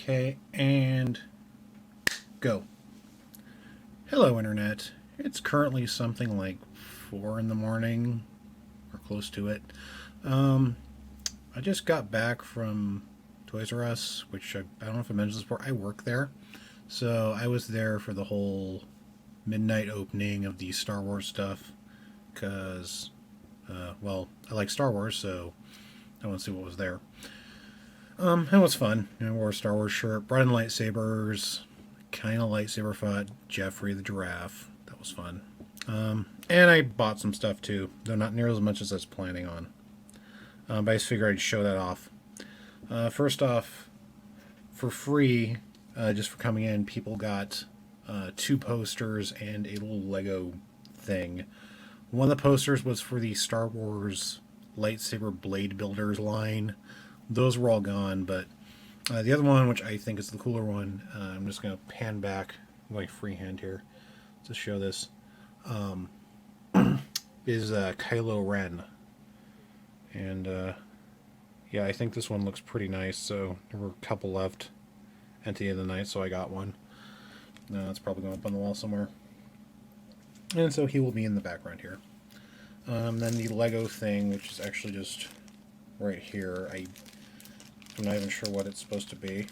Okay, and go. Hello, Internet. It's currently something like 4 in the morning, or close to it. Um, I just got back from Toys R Us, which I don't know if I mentioned this before. I work there. So I was there for the whole midnight opening of the Star Wars stuff, because, well, I like Star Wars, so I want to see what was there. It was fun. I wore a Star Wars shirt, brought in lightsabers, kind of lightsaber fought Jeffrey the giraffe. That was fun. And I bought some stuff too, though not near as much as I was planning on. But I just figured I'd show that off. First off, for free, just for coming in, people got 2 posters and a little Lego thing. One of the posters was for the Star Wars lightsaber blade builders line. Those were all gone, but the other one, which I think is the cooler one, I'm just going to pan back like freehand here to show this, is Kylo Ren. And yeah, I think this one looks pretty nice, so there were a couple left at the end of the night, so I got one. It's probably going up on the wall somewhere. And so he will be in the background here. Then the Lego thing, which is actually just right here. I'm not even sure what it's supposed to be.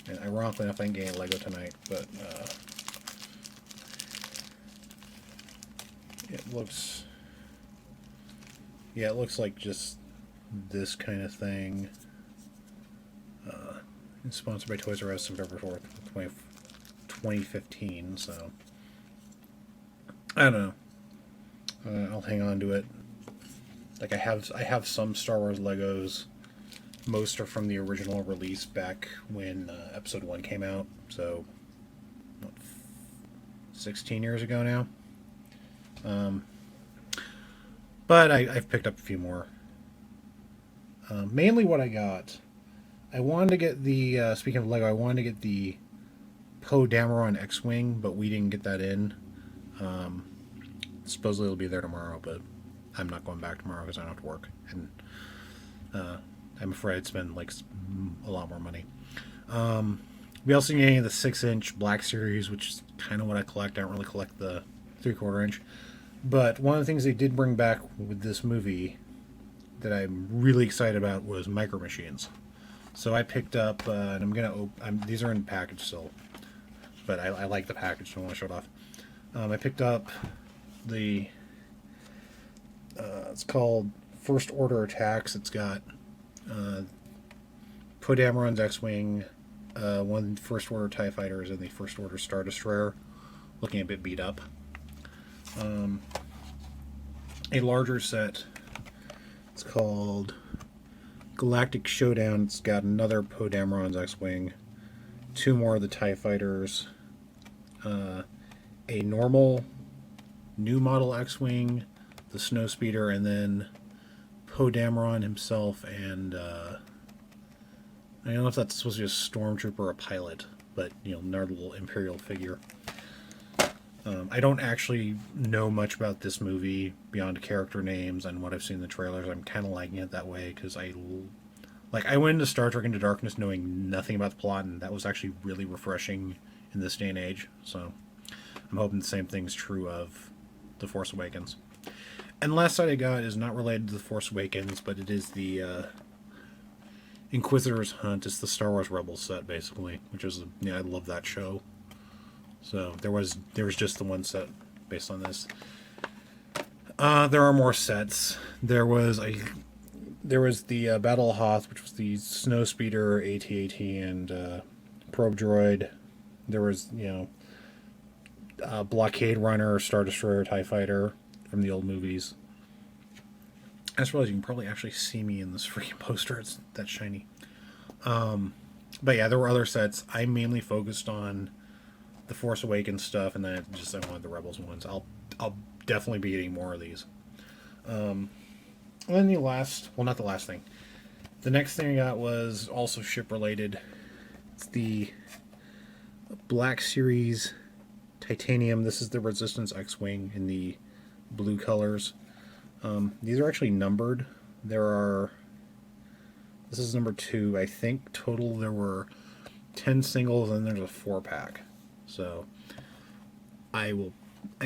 And ironically enough, I didn't get any Lego tonight, but it looks... Yeah, it looks like just this kind of thing. It's sponsored by Toys R Us on February 4th, 2015, so... I don't know. I'll hang on to it. Like, I have some Star Wars Legos. Most are from the original release back when Episode 1 came out, so what, 16 years ago now. But I've picked up a few more. Mainly what I got, I wanted to get the, speaking of Lego, I wanted to get the Poe Dameron X-Wing, but we didn't get that in. Supposedly it'll be there tomorrow, but I'm not going back tomorrow because I don't have to work. And I'm afraid I'd spend like a lot more money. We also get any of the 6-inch Black Series, which is kind of what I collect. I don't really collect the 3/4 inch. But one of the things they did bring back with this movie that I'm really excited about was Micro Machines. So I picked up, and I'm gonna these are in the package still, but I like the package, so I want to show it off. I picked up the it's called First Order Attacks. It's got Poe Dameron's X-Wing, one First Order TIE Fighters, and the First Order Star Destroyer, looking a bit beat up. A larger set. It's called Galactic Showdown. It's got another Poe Dameron's X-Wing, 2 more of the TIE Fighters, a normal new model X-Wing, the Snowspeeder, and then Poe Dameron himself, and I don't know if that's supposed to be a stormtrooper or a pilot, but, you know, another little Imperial figure. I don't actually know much about this movie beyond character names and what I've seen in the trailers. I'm kind of liking it that way because I went into Star Trek Into Darkness knowing nothing about the plot, and that was actually really refreshing in this day and age. So I'm hoping the same thing's true of The Force Awakens. And the last set I got is not related to The Force Awakens, but it is the Inquisitor's Hunt. It's the Star Wars Rebels set, basically, which is, I love that show. So there was just the one set based on this. There are more sets. There was the Battle of Hoth, which was the Snowspeeder, AT-AT, and Probe Droid. There was, Blockade Runner, Star Destroyer, TIE Fighter from the old movies. I just realized you can probably actually see me in this freaking poster. It's that shiny. But yeah, there were other sets. I mainly focused on the Force Awakens stuff, and then I wanted the Rebels ones. I'll definitely be getting more of these. And then not the last thing. The next thing I got was also ship related. It's the Black Series Titanium. This is the Resistance X-Wing in the blue colors. These are actually numbered. There's This is number 2. I think total there were 10 singles and there's a 4-pack. So I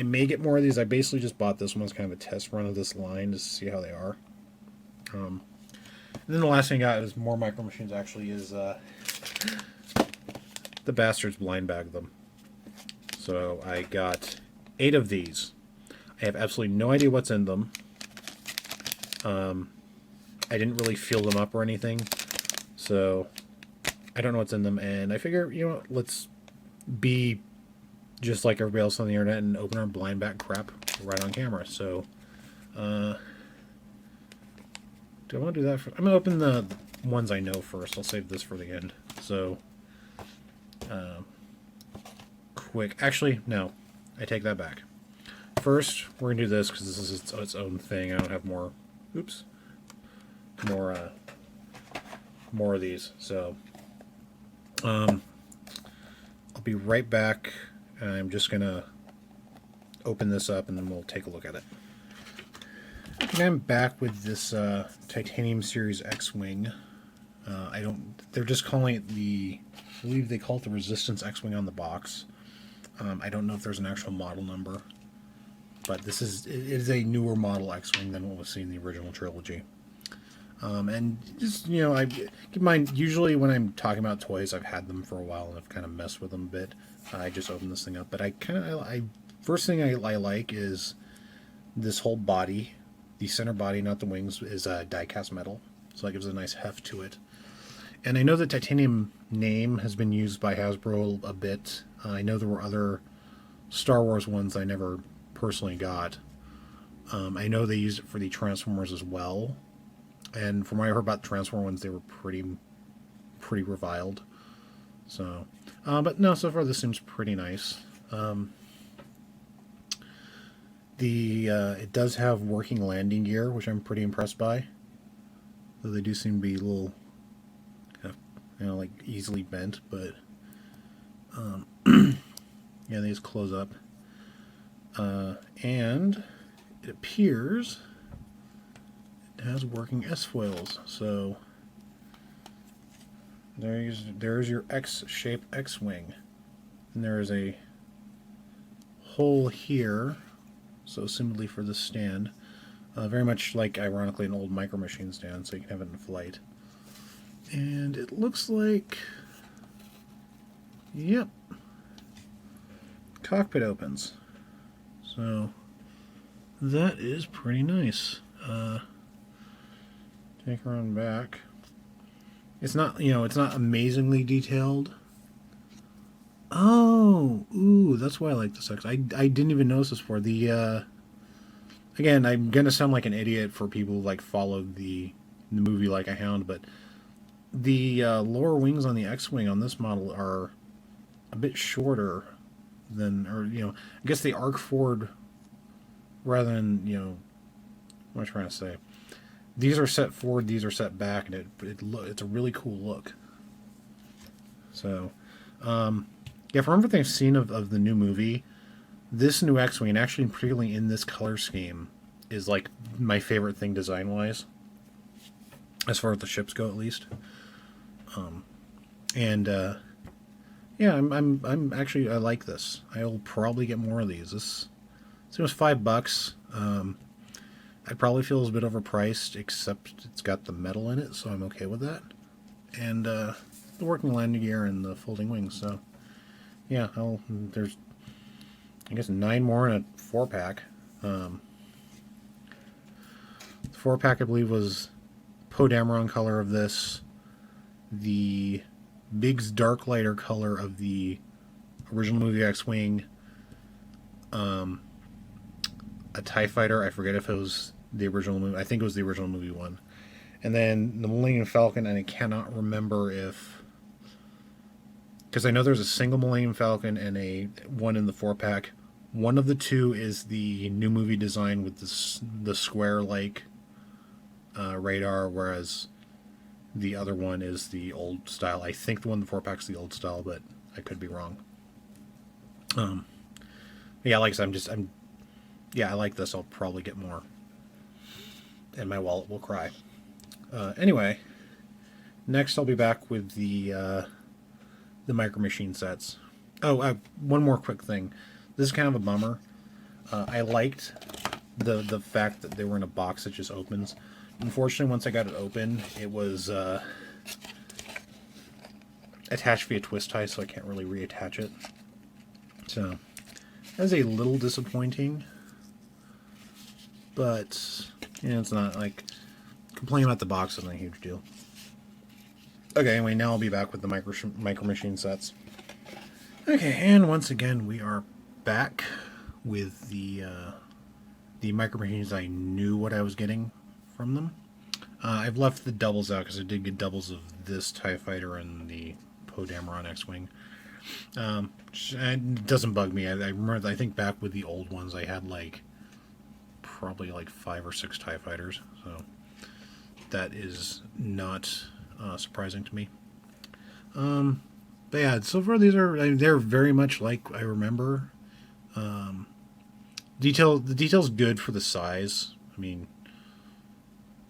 may get more of these. I basically just bought this one as kind of a test run of this line to see how they are. And then the last thing I got is more Micro Machines, actually, is the bastards blind bag them. So I got 8 of these. I have absolutely no idea what's in them. I didn't really fill them up or anything, so I don't know what's in them, and I figure, you know what, let's be just like everybody else on the internet and open our blind bag crap right on camera. So do I want to do that? I'm going to open the ones I know first. I'll save this for the end. So quick. Actually, no. I take that back. First, we're going to do this because this is its own thing. I don't have more... Oops. More of these. So I'll be right back. I'm just going to open this up and then we'll take a look at it. And I'm back with this Titanium Series X-Wing. They're just calling it I believe they call it the Resistance X-Wing on the box. I don't know if there's an actual model number, but it is a newer model X-Wing than what was seen in the original trilogy. And just, you know, I keep in mind, usually when I'm talking about toys, I've had them for a while and I've kind of messed with them a bit. I just opened this thing up, but first thing I like is this whole body. The center body, not the wings, is die-cast metal, so that gives a nice heft to it. And I know the titanium name has been used by Hasbro a bit. I know there were other Star Wars ones I never personally got. I know they used it for the Transformers as well. And from what I heard about the Transformer ones, they were pretty reviled. So, but no, so far this seems pretty nice. It does have working landing gear, which I'm pretty impressed by. Though they do seem to be a little, like easily bent, but yeah, they just close up. And it appears it has working S-foils, so there's your X-shaped X-wing, and there is a hole here, so assumedly for this stand, very much like, ironically, an old Micro Machine stand, so you can have it in flight. And it looks like, yep, cockpit opens. So that is pretty nice. Take her on back. It's not, it's not amazingly detailed. Oh, ooh, that's why I like this. I didn't even notice this before. Again, I'm gonna sound like an idiot for people who followed the movie like a hound, but the lower wings on the X-wing on this model are a bit shorter than, I guess they arc forward rather than, what am I trying to say? These are set forward, these are set back, and it's a really cool look. So, yeah, from everything I've seen of the new movie, this new X-Wing, and actually particularly in this color scheme, is like my favorite thing design-wise, as far as the ships go, at least. Yeah, I'm actually, I like this. I'll probably get more of these. This was $5. I'd probably feel it's a bit overpriced, except it's got the metal in it, so I'm okay with that. And the working landing gear and the folding wings. So yeah, there's, I guess, 9 more in a 4-pack. The 4-pack, I believe, was Poe Dameron color of this, the Biggs dark lighter color of the original movie X-Wing, a TIE Fighter, I forget if it was the original movie, I think it was the original movie one, and then the Millennium Falcon, and I cannot remember because I know there's a single Millennium Falcon and one in the 4-pack. One of the two is the new movie design with the square-like radar, whereas the other one is the old style. I think the one in the 4-pack is the old style, but I could be wrong. Yeah, like I said, I like this. I'll probably get more, and my wallet will cry. Anyway, Next, I'll be back with the Micro Machine sets. Oh, one more quick thing. This is kind of a bummer. I liked the fact that they were in a box that just opens. Unfortunately, once I got it open, it was attached via twist tie, so I can't really reattach it. So that's a little disappointing, but it's not like complaining about the box isn't a huge deal. Okay, anyway, now I'll be back with the Micro Machine sets. Okay, and once again, we are back with the Micro Machines. I knew what I was getting from them. I've left the doubles out because I did get doubles of this TIE Fighter and the Poe Dameron X-Wing. It doesn't bug me. I remember, I think back with the old ones, I had probably 5 or 6 TIE Fighters, so that is not surprising to me. But yeah, so far they're very much like I remember. The detail's good for the size. I mean,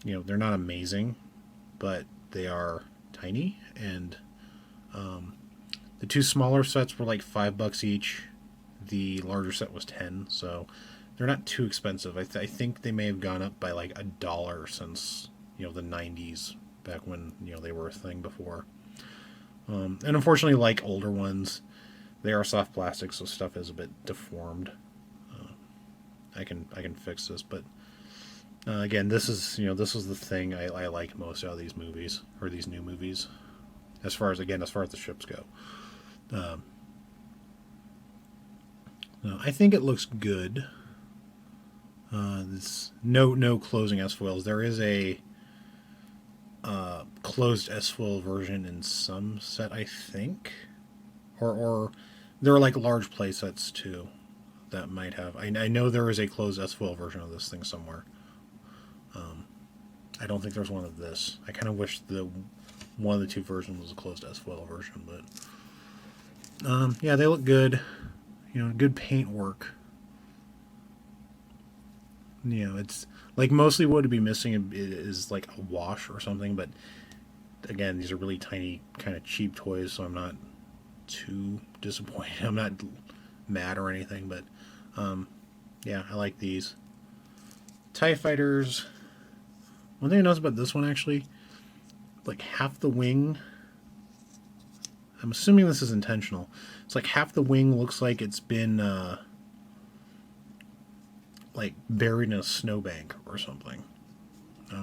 they're not amazing, but they are tiny, and the 2 smaller sets were like $5 each. The larger set was 10, so they're not too expensive. I think they may have gone up by like $1 since the 90s, back when they were a thing before. And unfortunately, like older ones, they are soft plastic, so stuff is a bit deformed. I can fix this, but again, this is the thing I like most out of these movies, or these new movies, as far as the ships go. I think it looks good. This no closing S foils. There is a closed S foil version in some set, I think, or there are large play sets too that might have. I know there is a closed S foil version of this thing somewhere. I don't think there's one of this. I kind of wish one of the 2 versions was a closed S foil version, but yeah, they look good. Good paint work. It's mostly what would be missing is a wash or something, but again, these are really tiny, kind of cheap toys, so I'm not too disappointed. I'm not mad or anything, but yeah, I like these. TIE Fighters. One thing I noticed about this one, actually, half the wing, I'm assuming this is intentional. It's half the wing looks like it's been buried in a snowbank or something,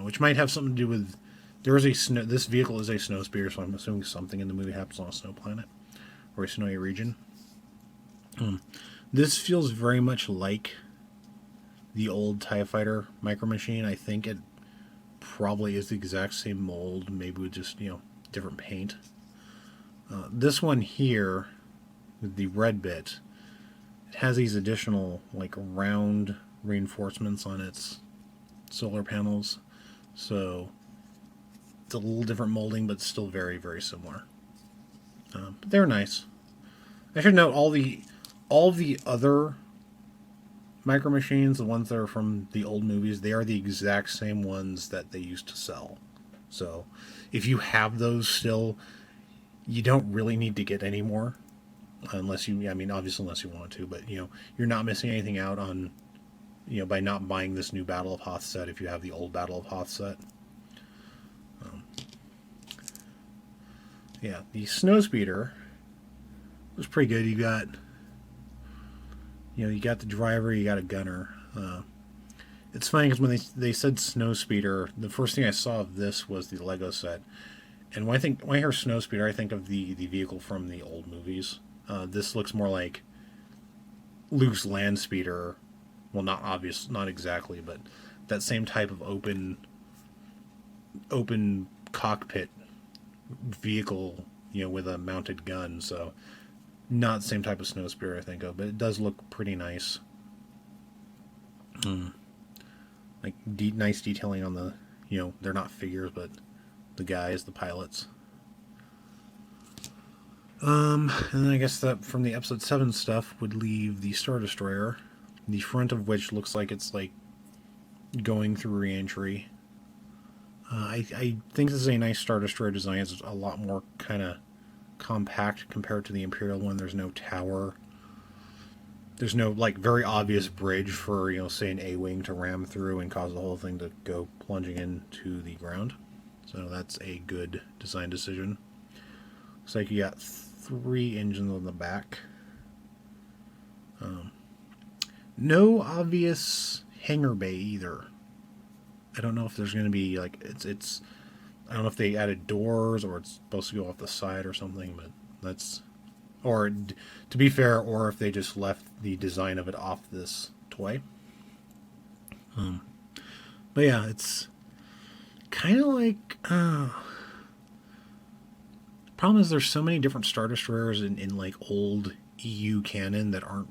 which might have something to do with this vehicle is a Snowspeeder, so I'm assuming something in the movie happens on a snow planet or a snowy region. This feels very much like the old TIE Fighter Micro Machine. I think it probably is the exact same mold, maybe with just different paint. This one here with the red bit, it has these additional round reinforcements on its solar panels, so it's a little different molding, but still very, very similar. But they're nice. I should note all the other Micro Machines, the ones that are from the old movies, they are the exact same ones that they used to sell. So if you have those still, you don't really need to get any more, unless you want to, but you're not missing anything out on by not buying this new Battle of Hoth set if you have the old Battle of Hoth set. Yeah, the Snowspeeder was pretty good. You got the driver, you got a gunner. It's funny because when they said Snowspeeder, the first thing I saw of this was the Lego set. And when I hear Snowspeeder, I think of the vehicle from the old movies. This looks more like Luke's land speeder. Well, not exactly, but that same type of open cockpit vehicle, with a mounted gun. So not the same type of Snowspeeder I think of, but it does look pretty nice. Nice detailing on the, they're not figures, but the guys, the pilots. And then I guess that from the episode 7 stuff would leave the Star Destroyer, the front of which looks like it's going through re-entry. I think this is a nice Star Destroyer design. It's a lot more kind of compact compared to the Imperial one. There's no tower. There's no like very obvious bridge for, you know, say an A-wing to ram through and cause the whole thing to go plunging into the ground. So that's a good design decision. Looks like you got 3 engines on the back. No obvious hangar bay either. I don't know if there's going to be like it's. I don't know if they added doors or it's supposed to go off the side or something, but that's. Or to be fair, or if they just left the design of it off this toy. But yeah, it's kind of like. Problem is, there's so many different Star Destroyers in like old EU canon that aren't.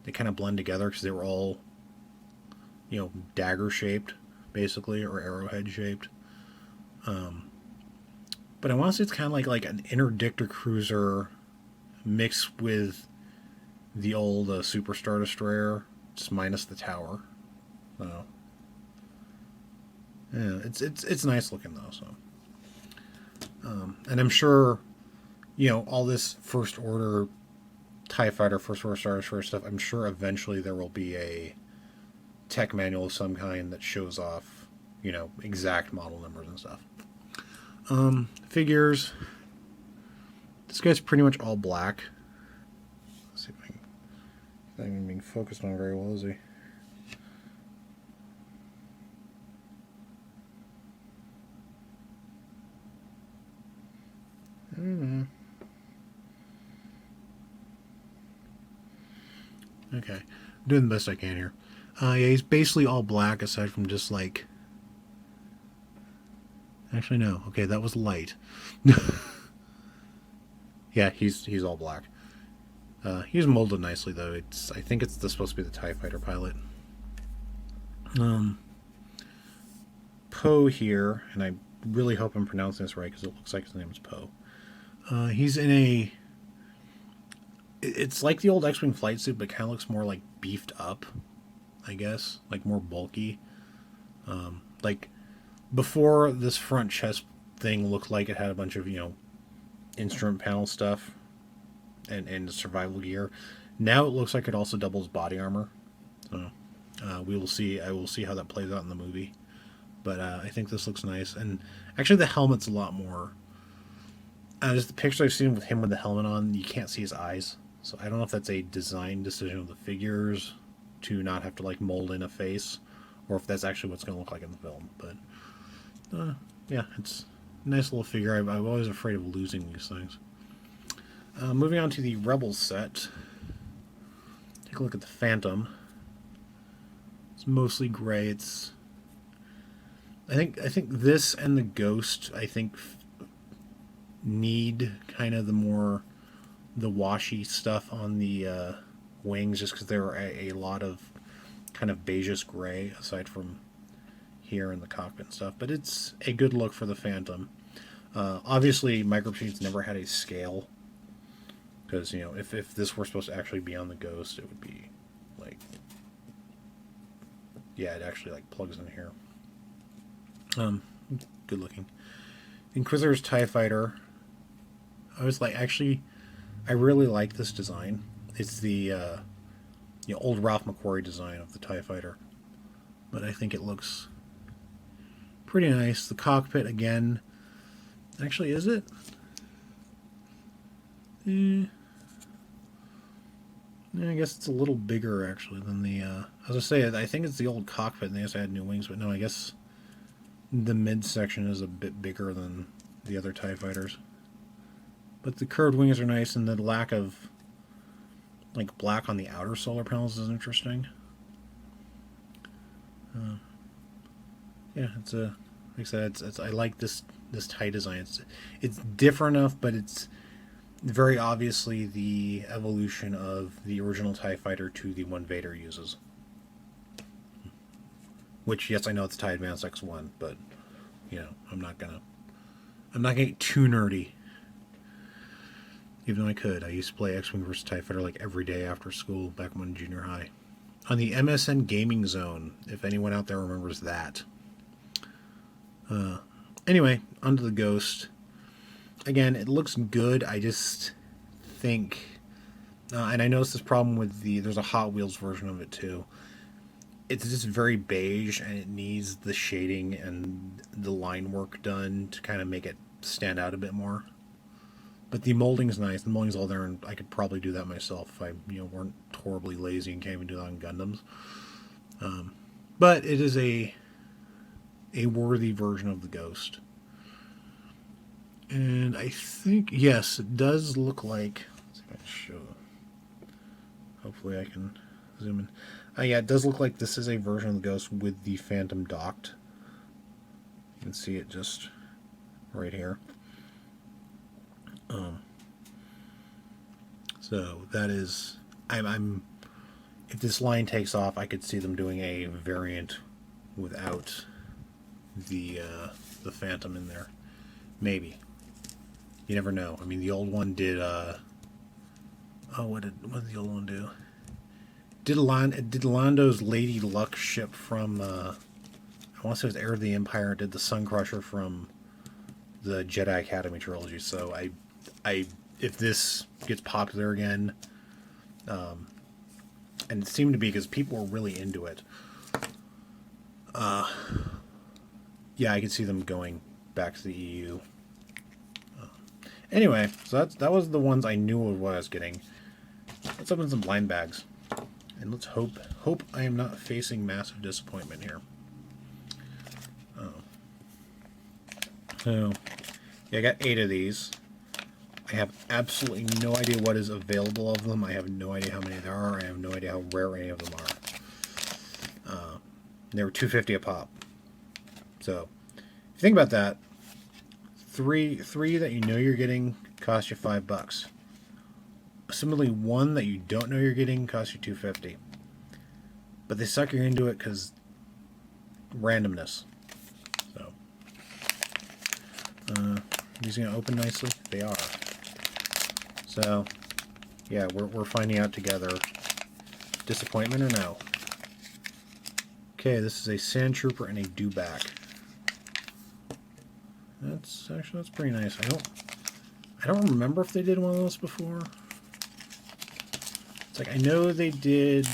They kind of blend together because they were all, you know, dagger shaped, basically, or arrowhead shaped. But I want to say it's kind of like an interdictor cruiser mixed with the old Super Star Destroyer, just minus the tower. So, yeah, it's nice looking though. So, and I'm sure, you know, all this First Order TIE Fighter, First Order Star Destroyer stuff, I'm sure eventually there will be a tech manual of some kind that shows off, you know, exact model numbers and stuff. Figures. This guy's pretty much all black. Let's see if I can. He's not even being focused on very well, is he? I don't know. Okay, I'm doing the best I can here. Yeah, he's basically all black aside from just like. Actually, no. Okay, that was light. Yeah, he's all black. He's molded nicely though. I think it's supposed to be the TIE Fighter pilot. Poe here, and I really hope I'm pronouncing this right because it looks like his name is Poe. He's in a. It's like the old X-wing flight suit, but kind of looks more like beefed up, I guess, like more bulky. Like before, this front chest thing looked like it had a bunch of, you know, instrument panel stuff and survival gear. Now it looks like it also doubles body armor. So we will see. I will see how that plays out in the movie. But I think this looks nice, and actually the helmet's a lot more. Just the picture I've seen with him with the helmet on, you can't see his eyes. So I don't know if that's a design decision of the figures to not have to like mold in a face, or if that's actually what's going to look like in the film. But yeah, it's a nice little figure. I'm always afraid of losing these things. Moving on to the Rebels set. Take a look at the Phantom. It's mostly gray. I think this and the Ghost need kind of the washy stuff on the wings, just because there are a lot of kind of beigeish gray aside from here in the cockpit and stuff. But it's a good look for the Phantom. Obviously, Micro Machines never had a scale, because, you know, if this were supposed to actually be on the Ghost, it would be like, yeah, it actually like plugs in here. Good looking. Inquisitor's TIE Fighter. I really like this design. It's the old Ralph McQuarrie design of the TIE Fighter, but I think it looks pretty nice. The cockpit again. Actually, is it? I guess it's a little bigger actually than the. As I say, I think it's the old cockpit, and they just add new wings. But no, I guess the midsection is a bit bigger than the other TIE Fighters. But the curved wings are nice, and the lack of like black on the outer solar panels is interesting. Yeah, it's a. Like I said, I like this TIE design. It's different enough, but it's very obviously the evolution of the original TIE Fighter to the one Vader uses. Which, yes, I know it's TIE Advanced X1, but you know, I'm not gonna get too nerdy. Even though I could. I used to play X-Wing vs. TIE Fighter like every day after school back when junior high. On the MSN Gaming Zone, if anyone out there remembers that. Anyway, onto the Ghost. Again, it looks good. I just think, and I noticed this problem with there's a Hot Wheels version of it too. It's just very beige, and it needs the shading and the line work done to kind of make it stand out a bit more. But the molding's nice. The molding's all there, and I could probably do that myself if I, weren't horribly lazy and can't even do that on Gundams. But it is a worthy version of the Ghost. And I think, yes, it does look like... Let's see if I can show... Hopefully I can zoom in. Yeah, it does look like this is a version of the Ghost with the Phantom docked. You can see it just right here. So that is... I'm if this line takes off, I could see them doing a variant without the Phantom in there. Maybe. You never know. I mean, the old one did. What did the old one do? Did Lando's Lady Luck ship from? I want to say it was Heir of the Empire. Did the Sun Crusher from the Jedi Academy trilogy? So if this gets popular again, and it seemed to be because people were really into it. Yeah, I could see them going back to the EU. Anyway, so that was the ones I knew of what I was getting. Let's open some blind bags, and let's hope I am not facing massive disappointment here. So, yeah, I got 8 of these. I have absolutely no idea what is available of them. I have no idea how many there are. I have no idea how rare any of them are. They were $2.50 a pop. So, if you think about that, three that you know you're getting cost you $5. Similarly, one that you don't know you're getting costs you $2.50. But they suck you into it because randomness. So, these are gonna open nicely. They are. So, yeah, we're finding out together. Disappointment or no? Okay, this is a Sand Trooper and a Dewback. That's pretty nice. I don't remember if they did one of those before. It's like I know they did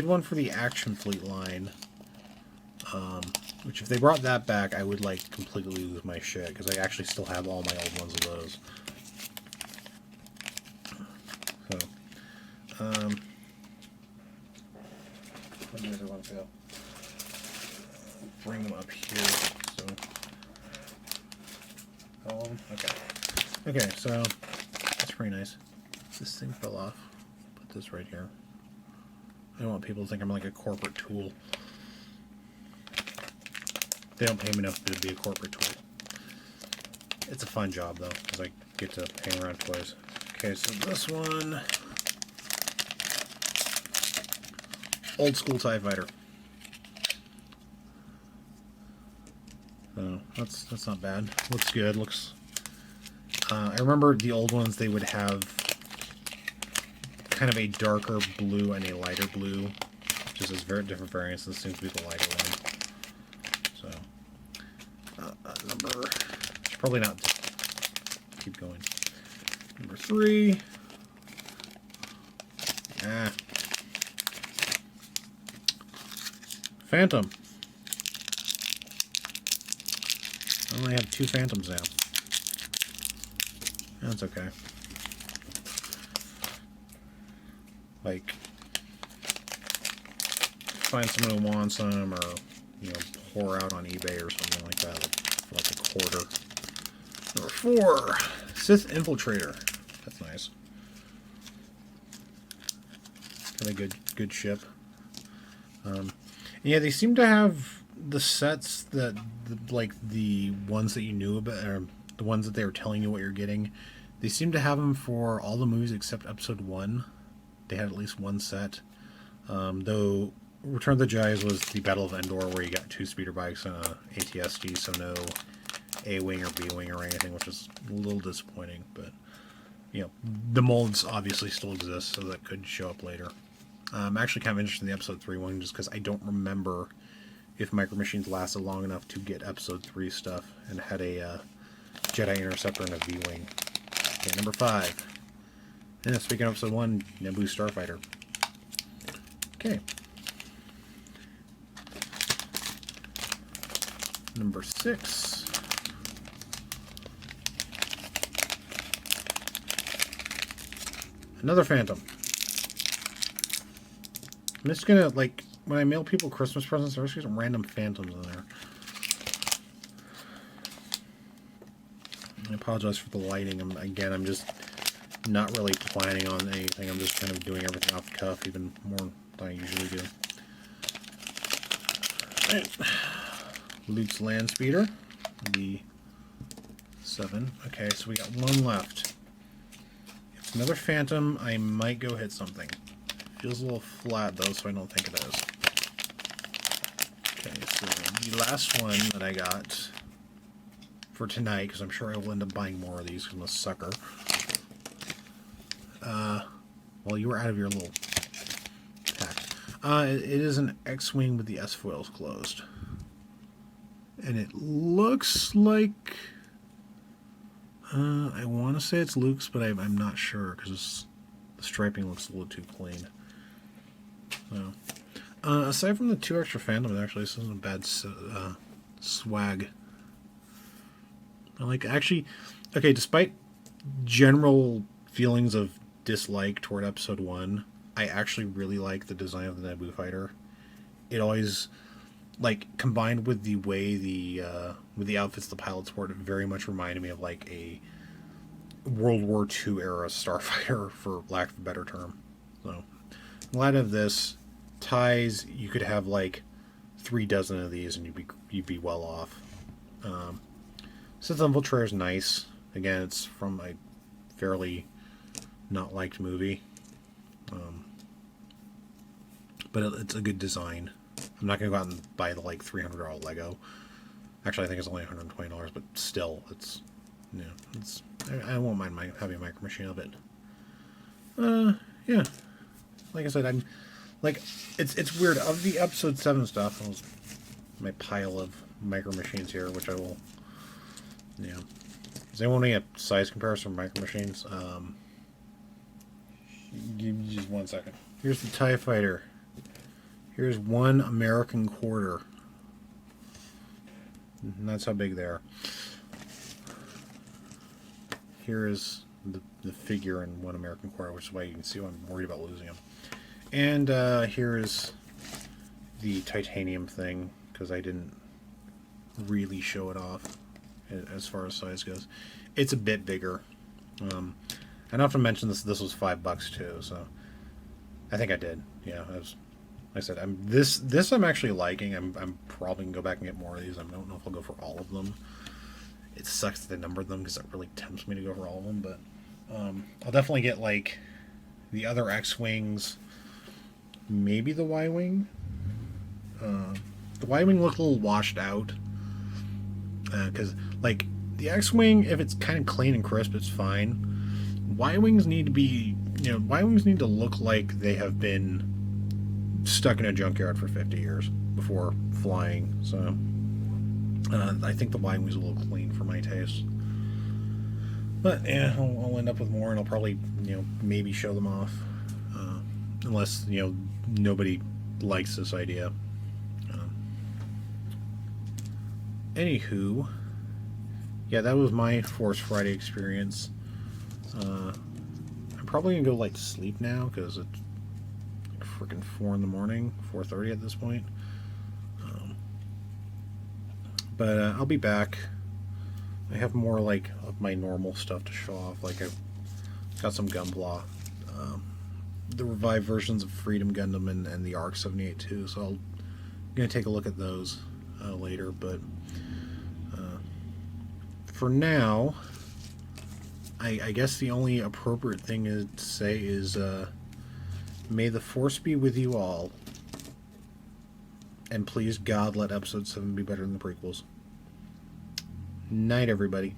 one for the Action Fleet line. Which if they brought that back, I would like completely lose my shit because I actually still have all my old ones of those. So, where do I want to go? Bring them up here. So, all of them. Okay, so that's pretty nice. This thing fell off. Put this right here. I don't want people to think I'm like a corporate tool. They don't pay me enough to be a corporate tool. It's a fun job though, because I get to hang around toys. Okay, so this one, old school TIE Fighter. So that's not bad. Looks good. Looks. I remember the old ones. They would have kind of a darker blue and a lighter blue, just as very different variants. This seems to be the lighter one. Number, probably not, keep going. Number 3. Phantom. I only have 2 Phantoms now. That's okay. Like, find someone who wants them, or, pour out on eBay or something like that. For like a quarter. Number 4, Sith Infiltrator. That's nice. Got a good ship. Yeah, they seem to have the sets that, like the ones that you knew about, or the ones that they were telling you what you're getting. They seem to have them for all the movies except Episode 1. They had at least one set. Though Return of the Jedi was the Battle of Endor, where you got 2 speeder bikes and a ATSD, so no A-wing or B-wing or anything, which is a little disappointing. But the molds obviously still exist, so that could show up later. I'm actually kind of interested in the Episode 3 one, just because I don't remember if Micro Machines lasted long enough to get Episode 3 stuff and had a Jedi Interceptor and a V-Wing. Okay, number 5. Yeah, speaking of Episode 1, Naboo Starfighter. Okay. Number 6. Another Phantom. I'm just gonna, like, when I mail people Christmas presents, there's some random Phantoms in there. I apologize for the lighting. I'm just not really planning on anything. I'm just kind of doing everything off the cuff, even more than I usually do. Right. Luke's Land Speeder, the 7. Okay, so we got one left. If it's another Phantom, I might go hit something. Feels a little flat though, so I don't think it is. Okay, so the last one that I got for tonight, because I'm sure I will end up buying more of these because I'm a sucker. Well, you were out of your little pack. It is an X-Wing with the S-foils closed. And it looks like... I want to say it's Luke's, but I'm not sure because the striping looks a little too clean. So, aside from the 2 extra Phantoms, actually, this isn't a bad swag. Actually, okay, despite general feelings of dislike toward Episode 1, I actually really like the design of the Naboo fighter. It always, like, combined with the way with the outfits the pilots wore, it very much reminded me of, like, a World War II era starfighter, for lack of a better term. So, in light of this, ties, you could have, like, 3 dozen of these and you'd be well off. Sith Infiltrator is nice. Again, it's from a fairly not liked movie. But it's a good design. I'm not going to go out and buy the, like, $300 Lego. Actually, I think it's only $120, but still, it's, you know, it's, I won't mind having a Micro Machine of it. Yeah. Like I said, I'm, like, it's weird. Of the Episode 7 stuff, my pile of Micro Machines here, which I will, you know, does anyone want a size comparison for Micro Machines? Give me just 1 second. Here's the TIE Fighter. Here's 1 American quarter. And that's how big they are. Here is the figure in 1 American quarter, which is why you can see why I'm worried about losing them. And here is the titanium thing, because I didn't really show it off as far as size goes. It's a bit bigger. I don't have to mention this was $5 too, so I think I did. Yeah, like I said, this I'm actually liking. I'm probably gonna go back and get more of these. I don't know if I'll go for all of them. It sucks that they numbered them because it really tempts me to go for all of them, but I'll definitely get, like, the other X-Wings, maybe the Y-Wing. The Y-Wing looked a little washed out because, like, the X-Wing, if it's kind of clean and crisp, it's fine. Y-Wings need to be, you know, Y-Wings need to look like they have been stuck in a junkyard for 50 years before flying. So I think the Y-Wing's a little clean for my taste. But yeah, I'll end up with more, and I'll probably, you know, maybe show them off, unless, you know, nobody likes this idea. Anywho, yeah, that was my Force Friday experience. I'm probably gonna go, like, sleep now because it's freaking 4 in the morning, 4:30 at this point. But I'll be back. I have more, like, of my normal stuff to show off. Like, I've got some Gunpla, the revived versions of Freedom Gundam and the ARC 78 too. So I'm gonna take a look at those later. But for now, I guess the only appropriate thing to say is may the Force be with you all, and please God let Episode 7 be better than the prequels. Night, everybody.